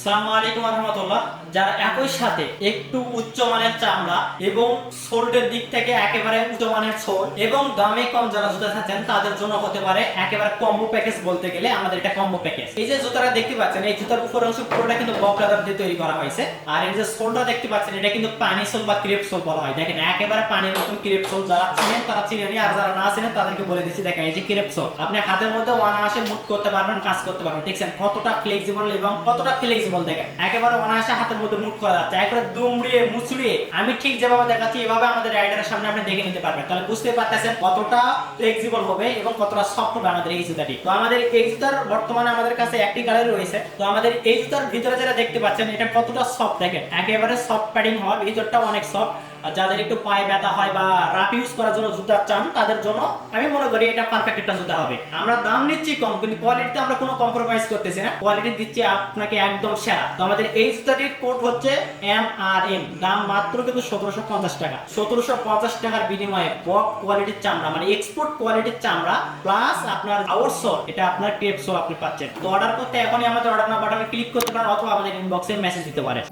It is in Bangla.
আসসালামু আলাইকুম ওয়া রাহমাতুল্লাহ। যারা একই সাথে একটু উচ্চমানের চামড়া এবং সোলের দিক থেকে একেবারে উচ্চমানের সোল এবং দামে কম যারা জুতা চাচ্ছেন তাদের জন্য হতে পারে একেবারে কম্বো প্যাকেজ। বলতে গেলে আমাদের এটা কম্বো প্যাকেজ। এই যে জুতাটা দেখতে পাচ্ছেন, এই জুতার উপর অংশ পুরোটা কিন্তু বক লেদার দিয়ে তৈরি করা হয়েছে। আর এই যে সোলটা দেখতে পাচ্ছেন, এটা কিন্তু পানি সোল বা ক্রেপ সোল বলা হয়। দেখেন একেবারে পানির মতন ক্রেপ সোল। যারা চিনেন তারা চিনেনি, আর যারা না চিনেন তাদেরকে বলে দিচ্ছি। দেখেন এই যে ক্রেপ সোল, আপনি হাতের মধ্যে অনায়াসে মুভ করতে পারবেন, কাজ করতে পারবেন। দেখছেন কতটা ফ্লেক্সিবল এবং কতটা ফ্লেক্সিবল। দেখেন একেবারে অনায়াসে হাতের মধ্যে মুভ করা যাচ্ছে, একবারে দুমড়িয়ে মুচড়িয়ে। আমি ঠিক যেভাবে দেখাচ্ছি এভাবে আমাদের রাইডারের সামনে আপনি দেখে নিতে পারবেন। তাহলে বুঝতে পারতেছেন কতটা ফ্লেক্সিবল হবে এবং কতটা সফট হবে আমাদের এই জুতাটি। তো আমাদের এই জুতার বর্তমানে আমাদের কাছে একটি কালার রয়েছে। তো আমাদের এই জুতার ভিতরে যেটা দেখতে পাচ্ছেন, এটা কতটা সফট। দেখেন একেবারে সফট প্যাডিং হওয়া, ভিতরটা অনেক সফট। আর যাদের একটু পায়ে ব্যথা হয় বা রাফ ইউজ করার জন্য জুতা চান, তাদের জন্য আমি মনে করি এটা পারফেক্ট একটা জুতা হবে। আমরা দাম নিচ্ছি কম, কিন্তু কোয়ালিটিতে আমরা কোনো কম্প্রোমাইজ করতেছি না। কোয়ালিটি দিচ্ছি আপনাকে একদম সেরা। তো আমাদের এই জুতাটির কোড হচ্ছে MRM, দাম মাত্র কিন্তু 1750 টাকা। 1750 টাকার বিনিময়ে বক কোয়ালিটির চামড়া, মানে এক্সপোর্ট কোয়ালিটির চামড়া প্লাস আপনার আউটসোল, এটা আপনার ক্রেপ সোল আপনি পাচ্ছেন। তো অর্ডার করতে এখনই আমাদের অর্ডার নাও বাটনে ক্লিক করতে পারেন অথবা আমাদের ইনবক্সে মেসেজ দিতে পারেন।